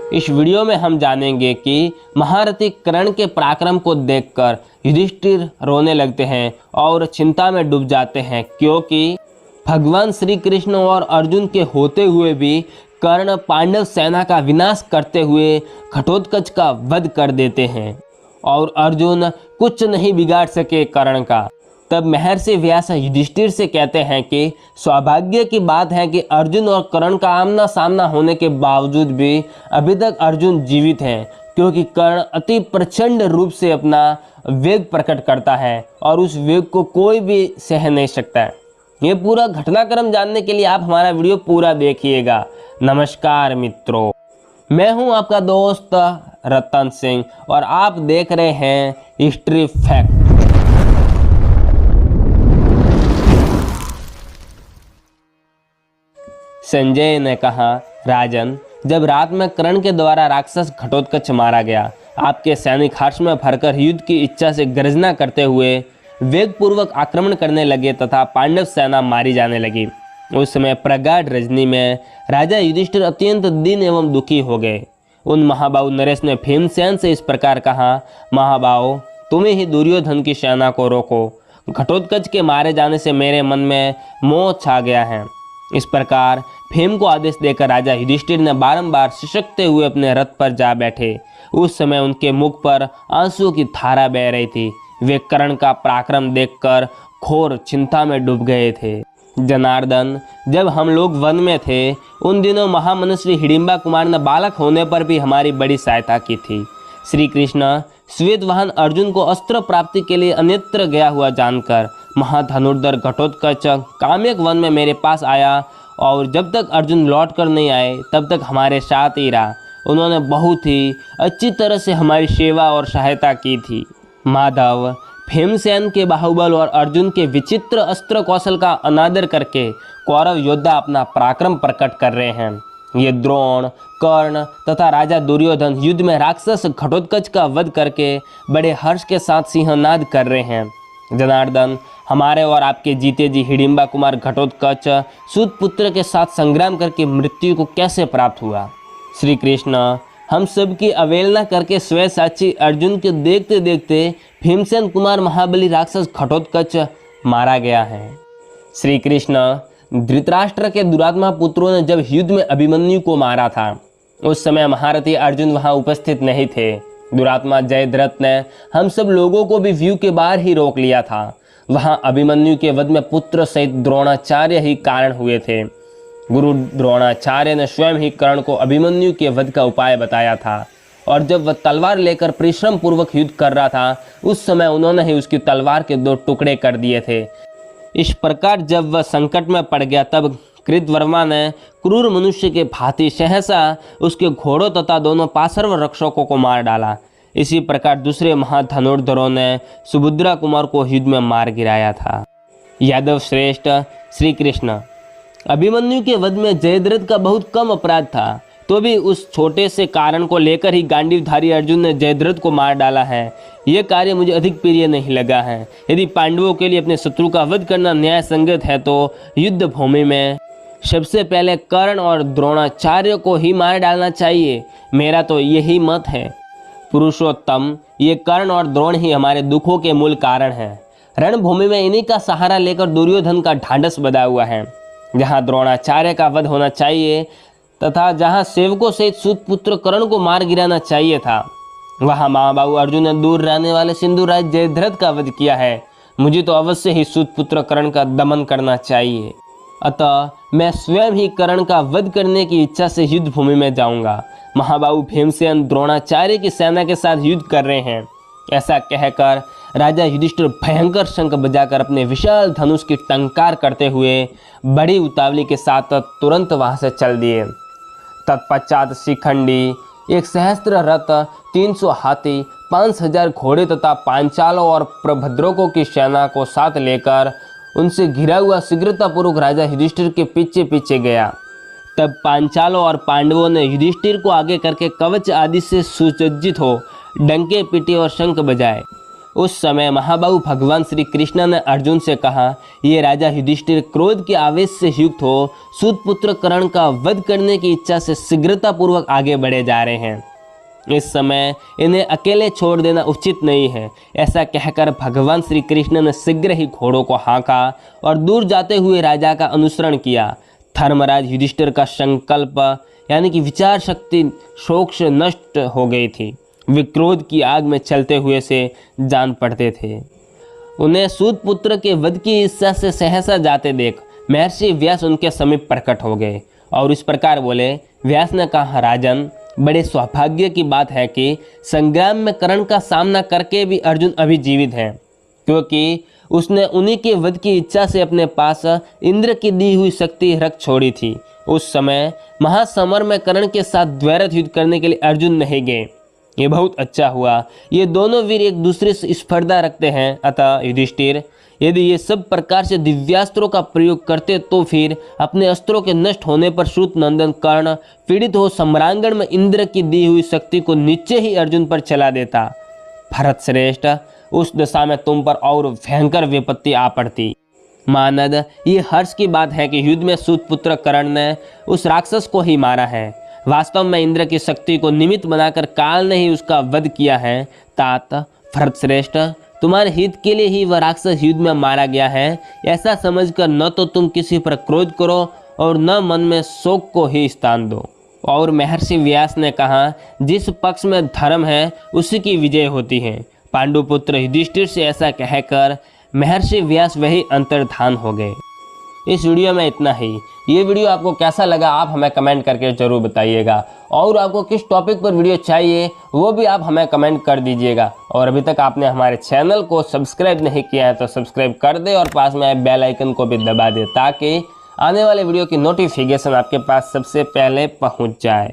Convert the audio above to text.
इस वीडियो में हम जानेंगे कि महारथी कर्ण के पराक्रम को देखकर युधिष्ठिर रोने लगते हैं और चिंता में डूब जाते हैं, क्योंकि भगवान श्री कृष्ण और अर्जुन के होते हुए भी कर्ण पांडव सेना का विनाश करते हुए घटोत्कच का वध कर देते हैं और अर्जुन कुछ नहीं बिगाड़ सके कर्ण का। तब महर्षि व्यास युधिष्ठिर से कहते हैं कि सौभाग्य की बात है कि अर्जुन और कर्ण का आमना सामना होने के बावजूद भी अभी तक अर्जुन जीवित हैं, क्योंकि कर्ण अति प्रचंड रूप से अपना वेग प्रकट करता है और उस वेग को कोई भी सह नहीं सकता है। ये पूरा घटनाक्रम जानने के लिए आप हमारा वीडियो पूरा देखिएगा। नमस्कार मित्रों, मैं हूं आपका दोस्त रतन सिंह और आप देख रहे हैं हिस्ट्री फैक्ट। संजय ने कहा, राजन, जब रात में कर्ण के द्वारा राक्षस घटोत्कच मारा गया, आपके सैनिक हर्ष में भरकर युद्ध की इच्छा से गर्जना करते हुए वेगपूर्वक आक्रमण करने लगे तथा पांडव सेना मारी जाने लगी। उस समय प्रगाढ़ रजनी में राजा युधिष्ठिर अत्यंत दीन एवं दुखी हो गए। उन महाबाहु नरेश ने भीमसेन से इस प्रकार कहा, महाबाहु, तुम्हें ही दुर्योधन की सेना को रोको। घटोत्कच के मारे जाने से मेरे मन में मोह छा गया है। इस प्रकार भीम को आदेश देकर राजा युधिष्ठिर ने बारंबार सिसकते हुए अपने रथ पर जा बैठे। उस समय उनके मुख पर आंसुओं की धारा बह रही थी। वे कर्ण का पराक्रम देखकर घोर चिंता में डूब गए थे। जनार्दन, जब हम लोग वन में थे उन दिनों महामनुष्य हिडिंबा कुमार ने बालक होने पर भी हमारी बड़ी सहायता की थी। श्री कृष्ण श्वेतवाहन अर्जुन को अस्त्र प्राप्ति के लिए अन्यत्र गया हुआ जानकर महाधनुर्धर घटोत्कच काम्यक वन में मेरे पास आया और जब तक अर्जुन लौट कर नहीं आए तब तक हमारे साथ ही रहा। उन्होंने बहुत ही अच्छी तरह से हमारी सेवा और सहायता की थी। माधव, भीमसेन के बाहुबल और अर्जुन के विचित्र अस्त्र कौशल का अनादर करके कौरव योद्धा अपना पराक्रम प्रकट कर रहे हैं। ये द्रोण, कर्ण तथा राजा दुर्योधन युद्ध में राक्षस घटोत्कच का वध करके बड़े हर्ष के साथ सिंहनाद कर रहे हैं। जनार्दन, हमारे और आपके जीते जी हिडिंबा कुमार घटोत्कच सूत पुत्र के साथ संग्राम करके मृत्यु को कैसे प्राप्त हुआ? श्री कृष्ण, हम सब की अवहेलना करके स्वयं साक्षी अर्जुन के देखते देखते भीमसेन कुमार महाबली राक्षस घटोत्कच मारा गया है। श्री कृष्ण, धृतराष्ट्र के दुरात्मा पुत्रों ने जब युद्ध में अभिमन्यु को मारा था उस समय महारथी अर्जुन वहां उपस्थित नहीं थे। दुरात्मा जयद्रथ ने हम सब लोगों को भी व्यू के बाहर ही रोक लिया था। वहां अभिमन्यु के वध में पुत्र सहित द्रोणाचार्य ही कारण हुए थे। गुरु द्रोणाचार्य ने स्वयं ही कर्ण को अभिमन्यु के वध का उपाय बताया था और जब वह तलवार लेकर परिश्रम पूर्वक युद्ध कर रहा था उस समय उन्होंने ही उसकी तलवार के 2 टुकड़े कर दिए थे। इस प्रकार जब वह संकट में पड़ गया तब कृतवर्मा ने क्रूर मनुष्य के भांति सहसा उसके घोड़ों तथा दोनों पार्श्व रक्षकों को मार डाला। इसी प्रकार दूसरे महाधनुर्धरों ने सुभद्रा कुमार को युद्ध में मार गिराया था। यादव श्रेष्ठ श्री कृष्ण, अभिमन्यु के वध में जयद्रथ का बहुत कम अपराध था, तो भी उस छोटे से कारण को लेकर ही गांडीवधारी अर्जुन ने जयद्रथ को मार डाला है। यह कार्य मुझे अधिक प्रिय नहीं लगा है। यदि पांडवों के लिए अपने शत्रु का वध करना न्याय संगत है तो युद्ध भूमि में सबसे पहले कर्ण और द्रोणाचार्य को ही मार डालना चाहिए। मेरा तो यही मत है। पुरुषोत्तम, ये कर्ण और द्रोण ही हमारे दुखों के मूल कारण हैं। रणभूमि में इन्हीं का सहारा लेकर दुर्योधन का ढांढस बंधा हुआ है। जहाँ द्रोणाचार्य का वध होना चाहिए तथा जहाँ सेवकों सहित सूत पुत्र कर्ण को मार गिराना चाहिए था, वहाँ महाबाहु अर्जुन ने दूर रहने वाले सिंधुराज जयद्रथ का वध किया है। मुझे तो अवश्य ही सूत पुत्र कर्ण का दमन करना चाहिए। अतः मैं स्वयं ही कर्ण का वध करने की इच्छा से युद्ध भूमि में जाऊंगा। महाबाहु भीमसेन द्रोणाचार्य की सेना के साथ युद्ध कर रहे हैं। ऐसा कहकर राजा युधिष्ठिर भयंकर शंख बजाकर अपने विशाल धनुष की टंकार करते हुए बड़ी उतावली के साथ तुरंत वहां से चल दिए। तत्पश्चात शिखंडी, 1 सहस्त्र रथ, 300 हाथी, 5000 घोड़े तथा पांचालों और प्रभद्रकों की सेना को साथ लेकर उनसे घिरा हुआ शीघ्रतापूर्वक राजा युधिष्ठिर के पीछे पीछे गया। तब पांचालों और पांडवों ने युधिष्ठिर को आगे करके कवच आदि से सुसज्जित हो डंके पीटे और शंख बजाए। उस समय महाबाहु भगवान श्री कृष्ण ने अर्जुन से कहा, ये राजा युधिष्ठिर क्रोध के आवेश से युक्त हो सूतपुत्र कर्ण का वध करने की इच्छा से शीघ्रतापूर्वक आगे बढ़े जा रहे हैं। इस समय इन्हें अकेले छोड़ देना उचित नहीं है। ऐसा कहकर भगवान श्री कृष्ण ने शीघ्र ही घोड़ों को हाँका और दूर जाते हुए राजा का अनुसरण किया। धर्मराज युधिष्ठिर का संकल्प यानी कि विचार शक्ति शोक से नष्ट हो गई थी। वे क्रोध की आग में चलते हुए से जान पड़ते थे। उन्हें सूतपुत्र के वध की इच्छा से सहसा जाते देख महर्षि व्यास उनके समीप प्रकट हो गए और इस प्रकार बोले। व्यास ने कहा, राजन, बड़े सौभाग्य की बात है कि संग्राम में कर्ण का सामना करके भी अर्जुन अभी जीवित है, क्योंकि उसने उन्हीं के वध की इच्छा से अपने पास इंद्र की दी हुई शक्ति रख छोड़ी थी। उस समय महासमर में कर्ण के साथ द्वैरथ युद्ध करने के लिए अर्जुन नहीं गए। ये बहुत अच्छा हुआ। ये दोनों वीर एक दूसरे से स्पर्धा रखते हैं। अतः युधिष्ठिर, यदि ये सब प्रकार से दिव्यास्त्रों का प्रयोग करते तो फिर अपने अस्त्रों के नष्ट होने पर श्रुत नंदन कर्ण पीड़ित हो सम्रांगण में इंद्र की दी हुई शक्ति को नीचे ही अर्जुन पर चला देता। भरत श्रेष्ठ, उस दशा में तुम पर और भयंकर विपत्ति आ पड़ती। मानद, ये हर्ष की बात है कि युद्ध में सूतपुत्र कर्ण ने उस राक्षस को ही मारा है। वास्तव में इंद्र की शक्ति को निमित्त बनाकर काल ने ही उसका वध किया है। तात भरत श्रेष्ठ, तुम्हारे हित के लिए ही वह राक्षस युद्ध में मारा गया है। ऐसा समझकर न तो तुम किसी पर क्रोध करो और न मन में शोक को ही स्थान दो। और महर्षि व्यास ने कहा, जिस पक्ष में धर्म है उसी की विजय होती है। पांडुपुत्र युधिष्ठिर से ऐसा कहकर महर्षि व्यास वही अंतर्धान हो गए। इस वीडियो में इतना ही। ये वीडियो आपको कैसा लगा आप हमें कमेंट करके ज़रूर बताइएगा, और आपको किस टॉपिक पर वीडियो चाहिए वो भी आप हमें कमेंट कर दीजिएगा। और अभी तक आपने हमारे चैनल को सब्सक्राइब नहीं किया है तो सब्सक्राइब कर दे और पास में बेल आइकन को भी दबा दे, ताकि आने वाले वीडियो की नोटिफिकेशन आपके पास सबसे पहले पहुंच जाए।